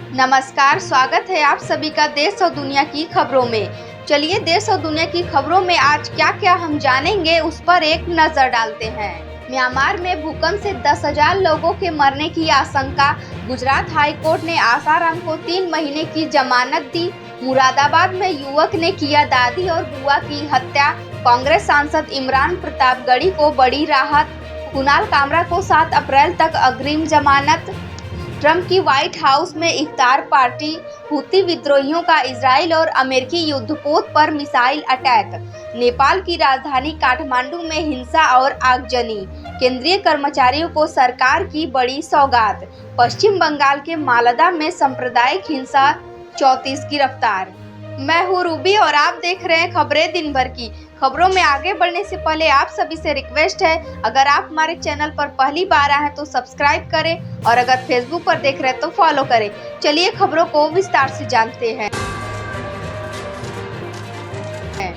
नमस्कार, स्वागत है आप सभी का देश और दुनिया की खबरों में। चलिए देश और दुनिया की खबरों में आज क्या क्या हम जानेंगे उस पर एक नजर डालते हैं। म्यांमार में भूकंप से 10,000 लोगों के मरने की आशंका। गुजरात हाई कोर्ट ने आसाराम को 3 महीने की जमानत दी। मुरादाबाद में युवक ने किया दादी और बुआ की हत्या। कांग्रेस सांसद इमरान प्रतापगढ़ी को बड़ी राहत। कुणाल कामरा को 7 अप्रैल तक अग्रिम जमानत। ट्रंप की व्हाइट हाउस में इफ्तार पार्टी। हुती विद्रोहियों का इजराइल और अमेरिकी युद्धपोत पर मिसाइल अटैक। नेपाल की राजधानी काठमांडू में हिंसा और आगजनी। केंद्रीय कर्मचारियों को सरकार की बड़ी सौगात। पश्चिम बंगाल के मालदा में सांप्रदायिक हिंसा, 34 गिरफ्तार। मैं हूँ रूबी और आप देख रहे हैं खबरें दिन भर की। खबरों में आगे बढ़ने से पहले आप सभी से रिक्वेस्ट है, अगर आप हमारे चैनल पर पहली बार आए हैं तो सब्सक्राइब करें और अगर फेसबुक पर देख रहे हैं तो फॉलो करें। चलिए खबरों को विस्तार से जानते हैं।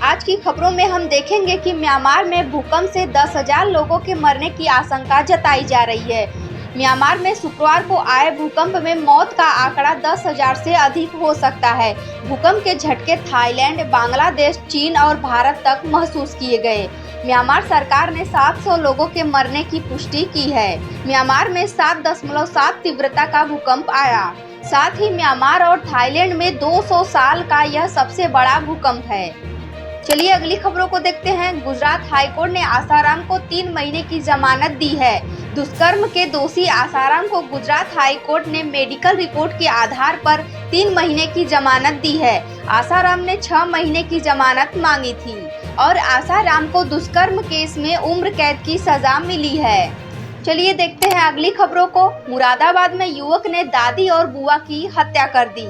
आज की खबरों में हम देखेंगे कि म्यांमार में भूकंप से 10,000 लोगों के मरने की आशंका जताई जा रही है। म्यांमार में शुक्रवार को आए भूकंप में मौत का आंकड़ा 10,000 से अधिक हो सकता है। भूकंप के झटके थाईलैंड, बांग्लादेश, चीन और भारत तक महसूस किए गए। म्यांमार सरकार ने 700 लोगों के मरने की पुष्टि की है। म्यांमार में 7.7 तीव्रता का भूकंप आया। साथ ही म्यांमार और थाईलैंड में 200 साल का यह सबसे बड़ा भूकंप है। चलिए अगली खबरों को देखते हैं। गुजरात हाईकोर्ट ने आसाराम को 3 महीने की जमानत दी है। दुष्कर्म के दोषी आसाराम को गुजरात हाईकोर्ट ने मेडिकल रिपोर्ट के आधार पर 3 महीने की जमानत दी है। आसाराम ने 6 महीने की जमानत मांगी थी और आसाराम को दुष्कर्म केस में उम्र कैद की सजा मिली है। चलिए देखते हैं अगली खबरों को। मुरादाबाद में युवक ने दादी और बुआ की हत्या कर दी।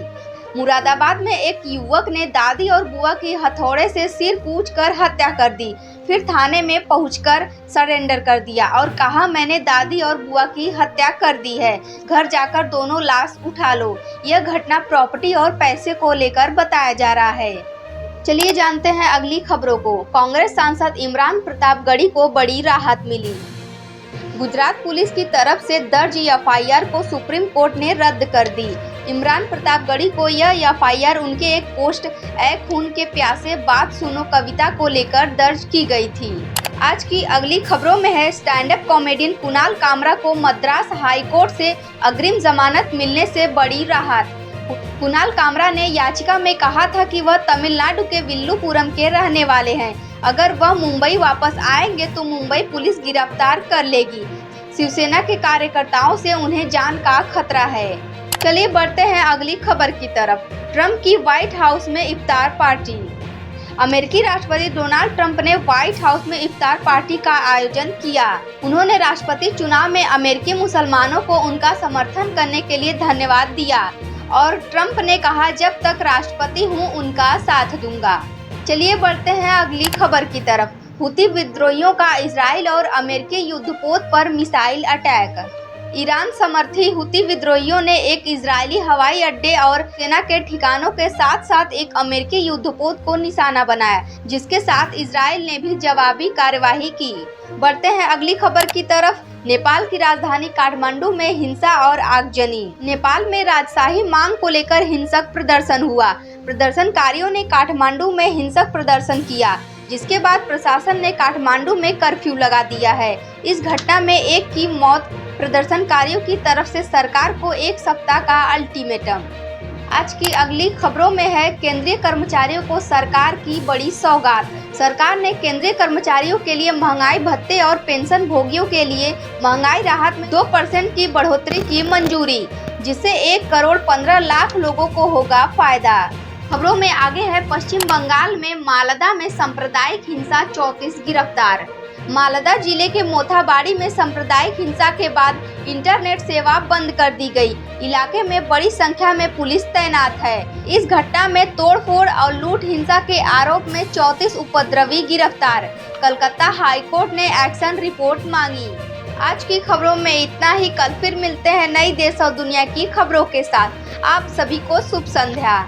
मुरादाबाद में एक युवक ने दादी और बुआ की हथौड़े से सिर कूचकर हत्या कर दी। फिर थाने में पहुंचकर सरेंडर कर दिया और कहा, मैंने दादी और बुआ की हत्या कर दी है, घर जाकर दोनों लाश उठा लो। यह घटना प्रॉपर्टी और पैसे को लेकर बताया जा रहा है। चलिए जानते हैं अगली खबरों को। कांग्रेस सांसद इमरान प्रतापगढ़ी को बड़ी राहत मिली। गुजरात पुलिस की तरफ से दर्ज एफआईआर को सुप्रीम कोर्ट ने रद्द कर दी। इमरान प्रतापगढ़ी को यह एफआईआर उनके एक पोस्ट "ऐ खून के प्यासे बात सुनो" कविता को लेकर दर्ज की गई थी। आज की अगली खबरों में है stand up comedian Kunal Kamra को मद्रास हाई कोर्ट से अग्रिम जमानत मिलने से बड़ी राहत। कुणाल कामरा ने याचिका में कहा था कि वह तमिलनाडु के विल्लुपुरम के रहने वाले हैं। अगर वह मुंबई वापस आएंगे तो मुंबई पुलिस गिरफ्तार कर लेगी। शिवसेना के कार्यकर्ताओं से उन्हें जान का खतरा है। चलिए बढ़ते हैं अगली खबर की तरफ। ट्रंप की व्हाइट हाउस में इफ्तार पार्टी। अमेरिकी राष्ट्रपति डोनाल्ड ट्रंप ने व्हाइट हाउस में इफ्तार पार्टी का आयोजन किया। उन्होंने राष्ट्रपति चुनाव में अमेरिकी मुसलमानों को उनका समर्थन करने के लिए धन्यवाद दिया और ट्रंप ने कहा, जब तक राष्ट्रपति हूँ उनका साथ दूंगा। चलिए बढ़ते हैं अगली खबर की तरफ। हुती विद्रोहियों का इजराइल और अमेरिकी युद्धपोत पर मिसाइल अटैक। ईरान समर्थी हुती विद्रोहियों ने एक इजरायली हवाई अड्डे और सेना के ठिकानों के साथ साथ एक अमेरिकी युद्धपोत को निशाना बनाया, जिसके साथ इजराइल ने भी जवाबी कार्यवाही की। बढ़ते हैं अगली खबर की तरफ। नेपाल की राजधानी काठमांडू में हिंसा और आगजनी। नेपाल में राजशाही मांग को लेकर हिंसक प्रदर्शन हुआ। प्रदर्शनकारियों ने काठमांडू में हिंसक प्रदर्शन किया, जिसके बाद प्रशासन ने काठमांडू में कर्फ्यू लगा दिया है। इस घटना में एक की मौत। प्रदर्शनकारियों की तरफ से सरकार को 1 सप्ताह का अल्टीमेटम। आज की अगली खबरों में है केंद्रीय कर्मचारियों को सरकार की बड़ी सौगात। सरकार ने केंद्रीय कर्मचारियों के लिए महंगाई भत्ते और पेंशन भोगियों के लिए महंगाई राहत में 2% की बढ़ोतरी की मंजूरी, जिससे 1 करोड़ 15 लाख लोगों को होगा फायदा। खबरों में आगे है पश्चिम बंगाल में मालदा में सांप्रदायिक हिंसा, 34 गिरफ्तार। मालदा जिले के मोथाबाड़ी में सांप्रदायिक हिंसा के बाद इंटरनेट सेवा बंद कर दी गई। इलाके में बड़ी संख्या में पुलिस तैनात है। इस घटना में तोड़फोड़ और लूट हिंसा के आरोप में 34 उपद्रवी गिरफ्तार। कलकत्ता हाईकोर्ट ने एक्शन रिपोर्ट मांगी। आज की खबरों में इतना ही। कल फिर मिलते हैं नई देश और दुनिया की खबरों के साथ। आप सभी को शुभ संध्या।